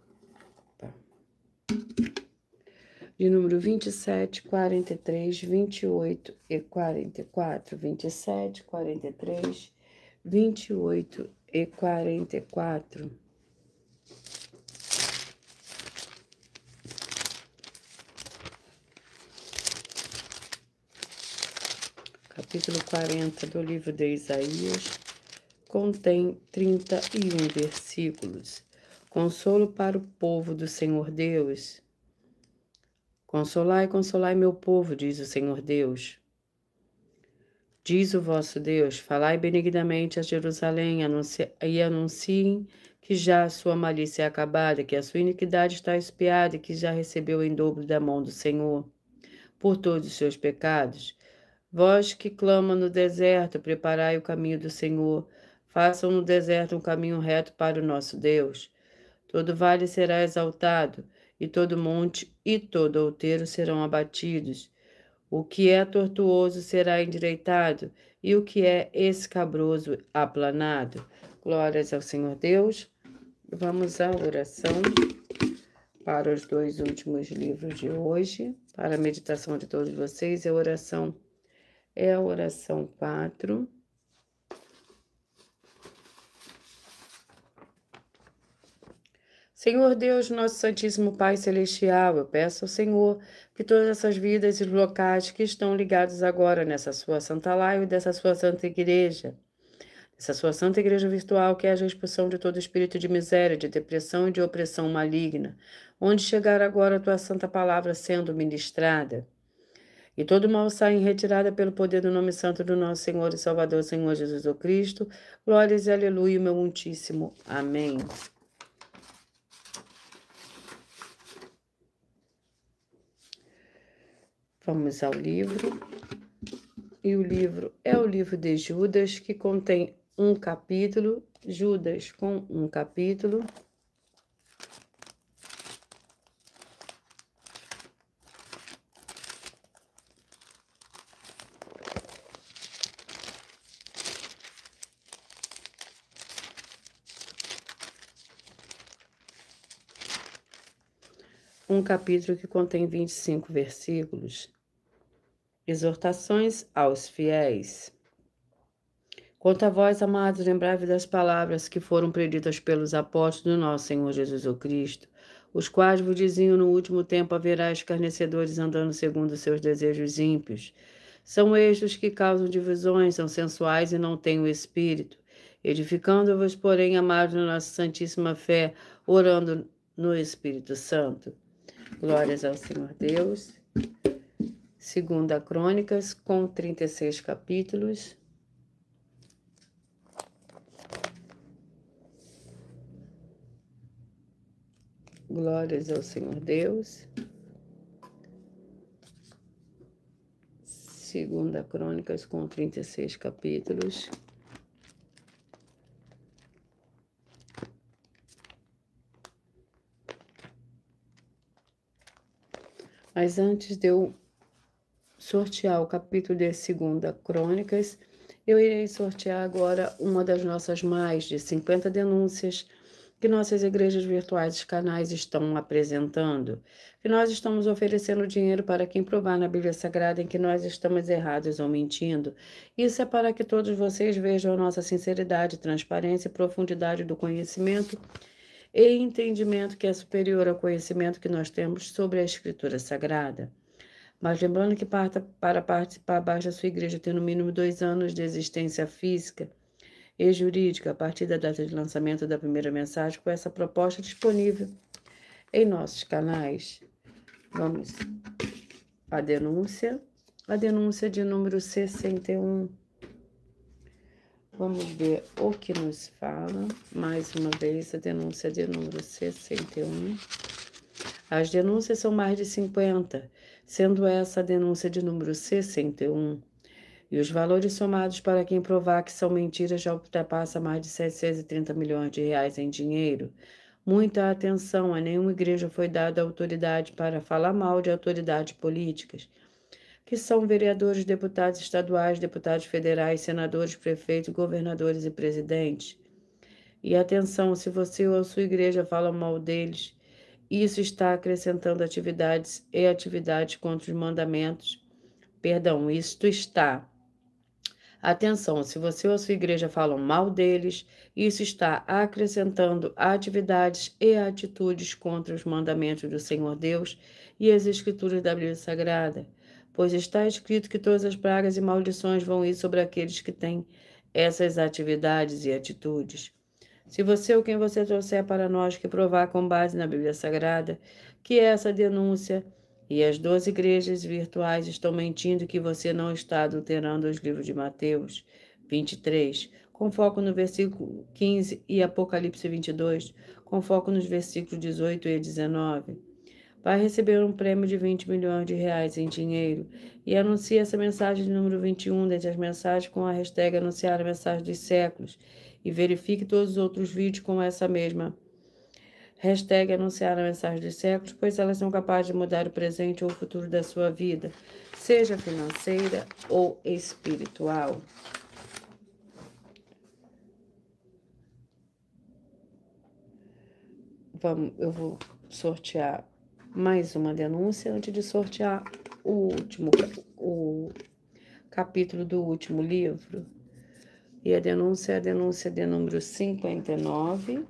de número 27, 43, 28 e 44. 27, 43, 28 e 44. Capítulo 40 do livro de Isaías contém 31 versículos. Consolo para o povo do Senhor Deus. Consolai, consolai meu povo, diz o Senhor Deus. Diz o vosso Deus, falai benignamente a Jerusalém e anunciem que já a sua malícia é acabada, que a sua iniquidade está expiada e que já recebeu em dobro da mão do Senhor por todos os seus pecados. Vós que clama no deserto, preparai o caminho do Senhor. Façam no deserto um caminho reto para o nosso Deus. Todo vale será exaltado, e todo monte e todo outeiro serão abatidos. O que é tortuoso será endireitado, e o que é escabroso aplanado. Glórias ao Senhor Deus. Vamos à oração para os 2 últimos livros de hoje, para a meditação de todos vocês. A oração 4. Senhor Deus, nosso Santíssimo Pai Celestial, eu peço ao Senhor que todas essas vidas e locais que estão ligados agora nessa sua Santa Live, dessa sua Santa Igreja, essa sua Santa Igreja virtual, que haja a expulsão de todo espírito de miséria, de depressão e de opressão maligna, onde chegar agora a tua Santa Palavra sendo ministrada, e todo mal sai em retirada pelo poder do nome santo do nosso Senhor e Salvador, Senhor Jesus o Cristo. Glórias e aleluia, meu muitíssimo. Amém. Vamos ao livro. E o livro é o livro de Judas, que contém um capítulo. Judas com um capítulo. Um capítulo que contém 25 versículos. Exortações aos fiéis. Quanto a vós, amados, lembrai-vos das palavras que foram preditas pelos apóstolos do nosso Senhor Jesus o Cristo, os quais vos diziam: no último tempo haverá escarnecedores andando segundo os seus desejos ímpios. São estes que causam divisões, são sensuais e não têm o Espírito, edificando-vos, porém, amados, na nossa santíssima fé, orando no Espírito Santo. Glórias ao Senhor Deus. 2 Crônicas, com 36 capítulos. Glórias ao Senhor Deus. 2 Crônicas, com 36 capítulos. Mas antes de eu sortear o capítulo de 2 Crônicas, eu irei sortear agora uma das nossas mais de 50 denúncias que nossas igrejas virtuais e canais estão apresentando, que nós estamos oferecendo dinheiro para quem provar na Bíblia Sagrada em que nós estamos errados ou mentindo. Isso é para que todos vocês vejam a nossa sinceridade, transparência e profundidade do conhecimento e entendimento que é superior ao conhecimento que nós temos sobre a Escritura Sagrada. Mas lembrando que para participar basta a sua igreja ter no mínimo 2 anos de existência física e jurídica a partir da data de lançamento da primeira mensagem, com essa proposta disponível em nossos canais. Vamos à denúncia. A denúncia de número 61. Vamos ver o que nos fala. Mais uma vez, a denúncia de número 61. As denúncias são mais de 50, sendo essa a denúncia de número 61. E os valores somados para quem provar que são mentiras já ultrapassa mais de 730 milhões de reais em dinheiro. Muita atenção, a nenhuma igreja foi dada autoridade para falar mal de autoridades políticas, que são vereadores, deputados estaduais, deputados federais, senadores, prefeitos, governadores e presidentes. E atenção, se você ou a sua igreja fala mal deles isso está acrescentando atividades e atividades contra os mandamentos. Perdão, isto está. Atenção, se você ou a sua igreja falam mal deles, isso está acrescentando atividades e atitudes contra os mandamentos do Senhor Deus e as escrituras da Bíblia Sagrada, pois está escrito que todas as pragas e maldições vão ir sobre aqueles que têm essas atividades e atitudes. Se você ou quem você trouxer para nós que provar com base na Bíblia Sagrada que essa denúncia e as 12 igrejas virtuais estão mentindo que você não está adulterando os livros de Mateus 23, com foco no versículo 15 e Apocalipse 22, com foco nos versículos 18 e 19. Vai receber um prêmio de 20 milhões de reais em dinheiro e anuncie essa mensagem número 21 dentre as mensagens com a hashtag anunciar a mensagem dos séculos e verifique todos os outros vídeos com essa mesma hashtag anunciar a mensagem dos séculos, pois elas são capazes de mudar o presente ou o futuro da sua vida, seja financeira ou espiritual. Eu vou sortear mais uma denúncia antes de sortear o capítulo do último livro. E a denúncia é a denúncia de número 59.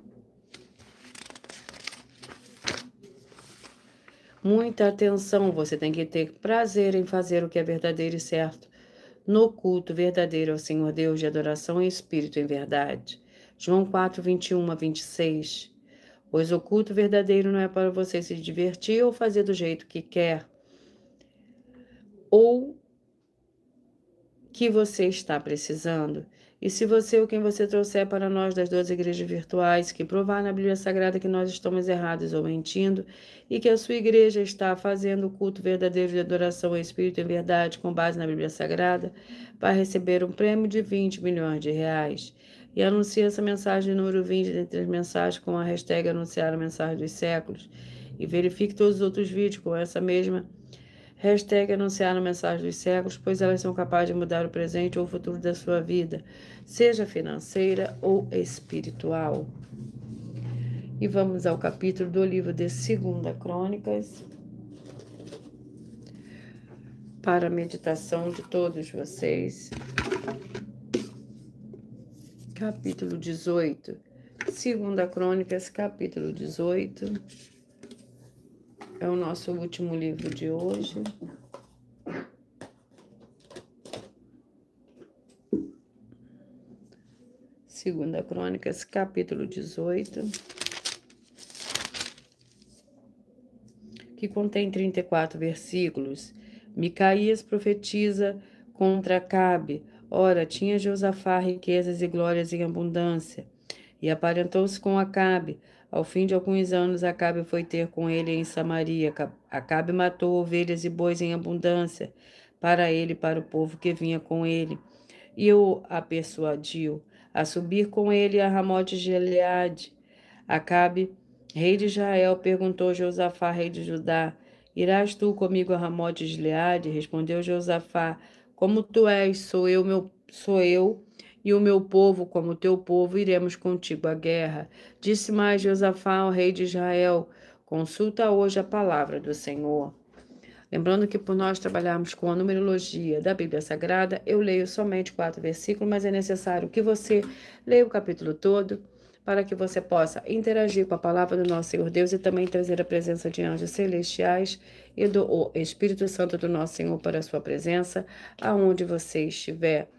Muita atenção, você tem que ter prazer em fazer o que é verdadeiro e certo. No culto verdadeiro ao Senhor Deus de adoração em espírito em verdade. João 4, 21 a 26. Pois o culto verdadeiro não é para você se divertir ou fazer do jeito que quer, ou que você está precisando. E se você ou quem você trouxer para nós das 12 igrejas virtuais que provar na Bíblia Sagrada que nós estamos errados ou mentindo e que a sua igreja está fazendo o culto verdadeiro de adoração ao Espírito em verdade com base na Bíblia Sagrada, vai receber um prêmio de 20 milhões de reais. E anuncie essa mensagem número 20 dentre as mensagens com a hashtag anunciar a mensagem dos séculos e verifique todos os outros vídeos com essa mesma hashtag anunciar a mensagem dos séculos, pois elas são capazes de mudar o presente ou o futuro da sua vida, seja financeira ou espiritual. E vamos ao capítulo do livro de 2 Crônicas, para a meditação de todos vocês. Capítulo 18. 2 Crônicas, capítulo 18. É o nosso último livro de hoje. Segunda Crônicas, capítulo 18, que contém 34 versículos. Micaías profetiza contra Acabe. Ora, tinha Josafá riquezas e glórias em abundância, e aparentou-se com Acabe. Ao fim de alguns anos, Acabe foi ter com ele em Samaria. Acabe matou ovelhas e bois em abundância para ele e para o povo que vinha com ele. E o persuadiu a subir com ele a Ramote de Gileade. Acabe, rei de Israel, perguntou a Josafá, rei de Judá: irás tu comigo a Ramote de Gileade? Respondeu Josafá: como tu és, sou eu e o meu povo como o teu povo, iremos contigo à guerra. Disse mais Josafá ao rei de Israel: consulta hoje a palavra do Senhor. Lembrando que por nós trabalharmos com a numerologia da Bíblia Sagrada, eu leio somente 4 versículos, mas é necessário que você leia o capítulo todo para que você possa interagir com a palavra do nosso Senhor Deus e também trazer a presença de anjos celestiais e do Espírito Santo do nosso Senhor para a sua presença, aonde você estiver.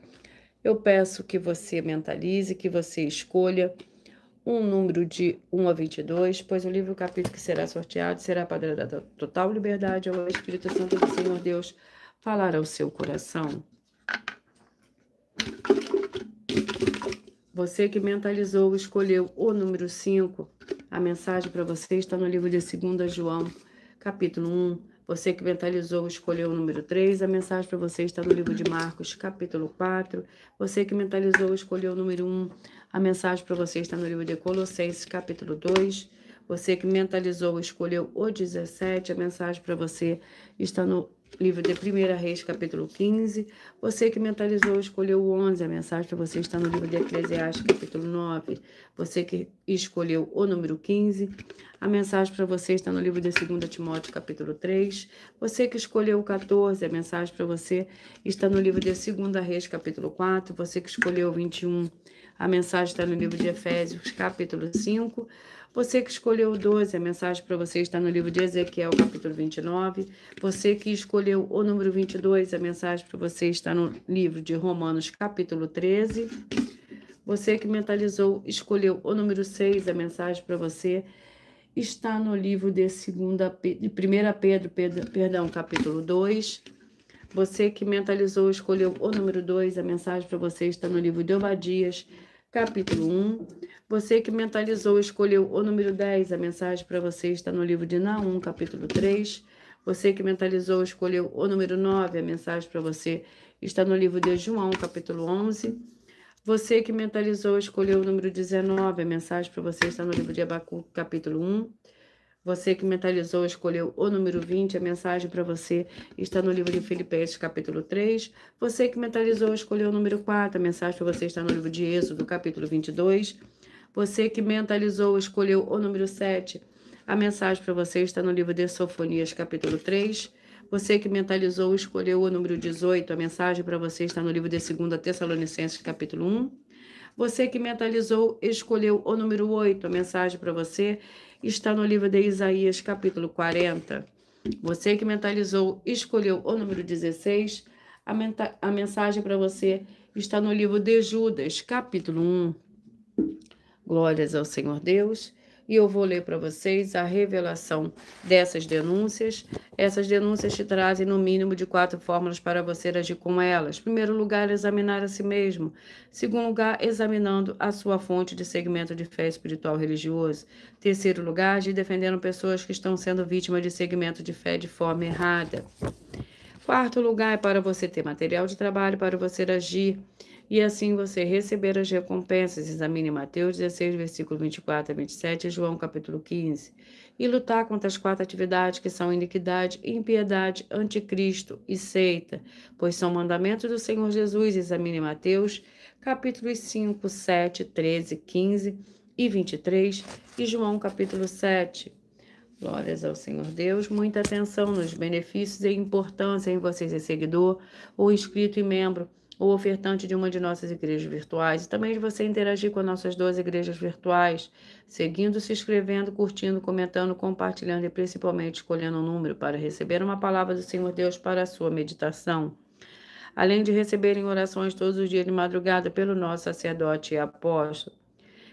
Eu peço que você mentalize, que você escolha um número de 1 a 22, pois o livro o capítulo que será sorteado será para dar total liberdade ao Espírito Santo do Senhor Deus falar ao seu coração. Você que mentalizou, escolheu o número 5, a mensagem para você está no livro de 2 João, capítulo 1. Você que mentalizou, escolheu o número 3, a mensagem para você está no livro de Marcos, capítulo 4. Você que mentalizou, escolheu o número 1, a mensagem para você está no livro de Colossenses, capítulo 2. Você que mentalizou, escolheu o 17, a mensagem para você está no livro de 1 Reis, capítulo 15. Você que mentalizou, escolheu o 11, a mensagem para você está no livro de Eclesiastes, capítulo 9. Você que escolheu o número 15, a mensagem para você está no livro de 2 Timóteo, capítulo 3. Você que escolheu o 14, a mensagem para você está no livro de 2 Reis, capítulo 4. Você que escolheu o 21, a mensagem está no livro de Efésios, capítulo 5. Você que escolheu o 12, a mensagem para você está no livro de Ezequiel, capítulo 29. Você que escolheu o número 22, a mensagem para você está no livro de Romanos, capítulo 13. Você que mentalizou, escolheu o número 6, a mensagem para você está no livro de 1 Pedro, capítulo 2. Você que mentalizou, escolheu o número 2, a mensagem para você está no livro de Obadias, capítulo 1. Você que mentalizou, escolheu o número 10, a mensagem para você está no livro de Naum, capítulo 3. Você que mentalizou, escolheu o número 9, a mensagem para você está no livro de João, capítulo 11. Você que mentalizou, escolheu o número 19, a mensagem para você está no livro de Abacuque, capítulo 1. Você que mentalizou, escolheu o número 20, a mensagem para você está no livro de Filipenses, capítulo 3. Você que mentalizou, escolheu o número 4, a mensagem para você está no livro de Êxodo, capítulo 22. Você que mentalizou, escolheu o número 7, a mensagem para você está no livro de Sofonias, capítulo 3. Você que mentalizou, escolheu o número 18, a mensagem para você está no livro de 2 Tessalonicenses, capítulo 1. Você que mentalizou, escolheu o número 8, a mensagem para você está no livro de Isaías, capítulo 40. Você que mentalizou, escolheu o número 16, a mensagem para você está no livro de Judas, capítulo 1. Glórias ao Senhor Deus. E eu vou ler para vocês a revelação dessas denúncias. Essas denúncias te trazem no mínimo de 4 fórmulas para você agir com elas. Primeiro lugar, examinar a si mesmo. Segundo lugar, examinando a sua fonte de segmento de fé espiritual religioso. Terceiro lugar, agir defendendo pessoas que estão sendo vítimas de segmento de fé de forma errada. Quarto lugar é para você ter material de trabalho para você agir e assim você receber as recompensas. Examine Mateus 16, versículo 24 a 27 e João capítulo 15. E lutar contra as 4 atividades que são iniquidade, impiedade, anticristo e seita, pois são mandamentos do Senhor Jesus. Examine Mateus capítulos 5, 7, 13, 15 e 23 e João capítulo 7. Glórias ao Senhor Deus. Muita atenção nos benefícios e importância em você ser seguidor, ou inscrito e membro, ou ofertante de uma de nossas igrejas virtuais. E também de você interagir com as nossas 12 igrejas virtuais, seguindo, se inscrevendo, curtindo, comentando, compartilhando e principalmente escolhendo um número para receber uma palavra do Senhor Deus para a sua meditação. Além de receberem orações todos os dias de madrugada pelo nosso sacerdote e apóstolo.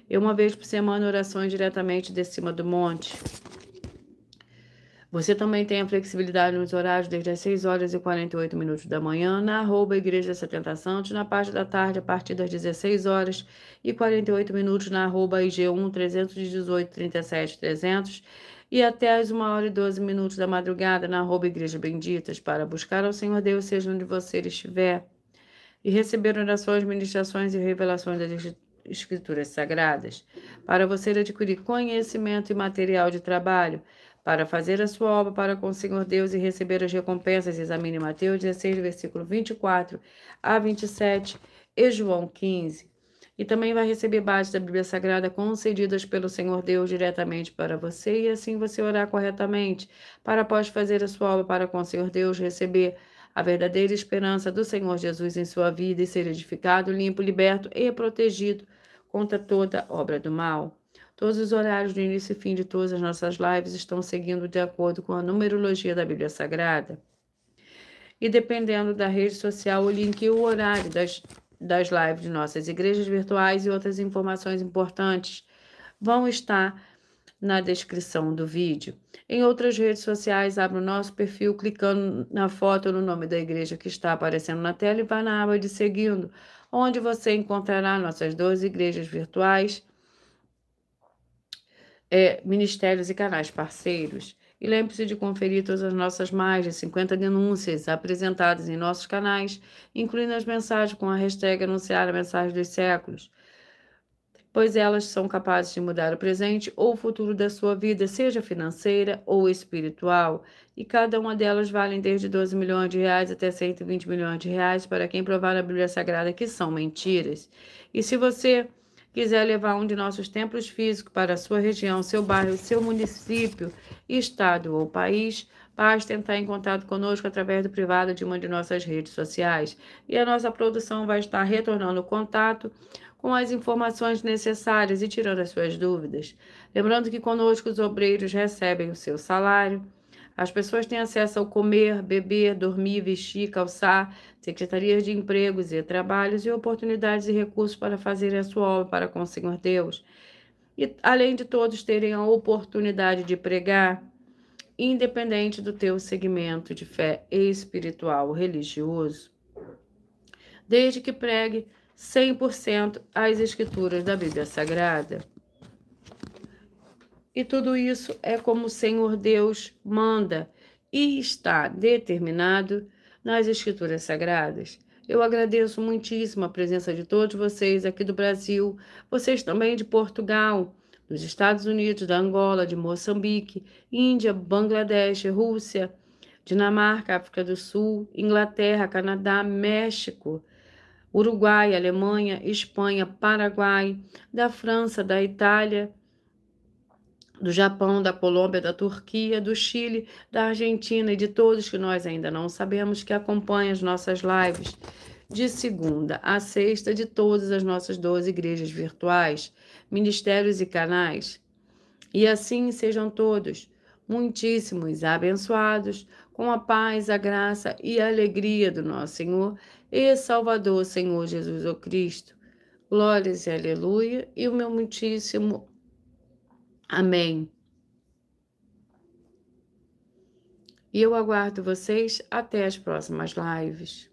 E uma vez por semana, orações diretamente de cima do monte. Você também tem a flexibilidade nos horários desde as 6 horas e 48 minutos da manhã, na @Igreja 70 Santos, na parte da tarde, a partir das 16 horas e 48 minutos, na @IG1 318 37 300, e até as 1 hora e 12 minutos da madrugada, na @Igreja Benditas, para buscar ao Senhor Deus, seja onde você estiver, e receber orações, ministrações e revelações das Escrituras Sagradas, para você adquirir conhecimento e material de trabalho, para fazer a sua obra para com o Senhor Deus e receber as recompensas. Examine Mateus 16, versículo 24 a 27 e João 15. E também vai receber bases da Bíblia Sagrada concedidas pelo Senhor Deus diretamente para você, e assim você orar corretamente, para após fazer a sua obra para com o Senhor Deus, receber a verdadeira esperança do Senhor Jesus em sua vida e ser edificado, limpo, liberto e protegido contra toda obra do mal. Todos os horários do início e fim de todas as nossas lives estão seguindo de acordo com a numerologia da Bíblia Sagrada. E dependendo da rede social, o link e o horário das lives de nossas igrejas virtuais e outras informações importantes vão estar na descrição do vídeo. Em outras redes sociais, abra o nosso perfil clicando na foto ou no nome da igreja que está aparecendo na tela e vá na aba de seguindo, onde você encontrará nossas 12 igrejas virtuais, ministérios e canais parceiros. E lembre-se de conferir todas as nossas mais de 50 denúncias apresentadas em nossos canais, incluindo as mensagens com a hashtag Anunciar a Mensagem dos Séculos. pois elas são capazes de mudar o presente ou o futuro da sua vida, seja financeira ou espiritual, e cada uma delas vale desde 12 milhões de reais até 120 milhões de reais para quem provar na Bíblia Sagrada que são mentiras. E se você quiser levar um de nossos templos físicos para a sua região, seu bairro, seu município, estado ou país, basta entrar em contato conosco através do privado de uma de nossas redes sociais e a nossa produção vai estar retornando o contato com as informações necessárias e tirando as suas dúvidas. Lembrando que conosco os obreiros recebem o seu salário, as pessoas têm acesso ao comer, beber, dormir, vestir, calçar, secretarias de empregos e trabalhos e oportunidades e recursos para fazer a sua obra para com o Senhor Deus. E além de todos terem a oportunidade de pregar, independente do teu segmento de fé espiritual ou religioso, desde que pregue 100% as escrituras da Bíblia Sagrada. E tudo isso é como o Senhor Deus manda e está determinado nas escrituras sagradas. Eu agradeço muitíssimo a presença de todos vocês aqui do Brasil, vocês também de Portugal, dos Estados Unidos, da Angola, de Moçambique, Índia, Bangladesh, Rússia, Dinamarca, África do Sul, Inglaterra, Canadá, México, Uruguai, Alemanha, Espanha, Paraguai, da França, da Itália, do Japão, da Colômbia, da Turquia, do Chile, da Argentina e de todos que nós ainda não sabemos que acompanham as nossas lives de segunda a sexta de todas as nossas 12 igrejas virtuais, ministérios e canais. E assim sejam todos muitíssimos abençoados com a paz, a graça e a alegria do nosso Senhor e Salvador, Senhor Jesus o Cristo. Glórias e aleluia, e o meu muitíssimo amém. E eu aguardo vocês até as próximas lives.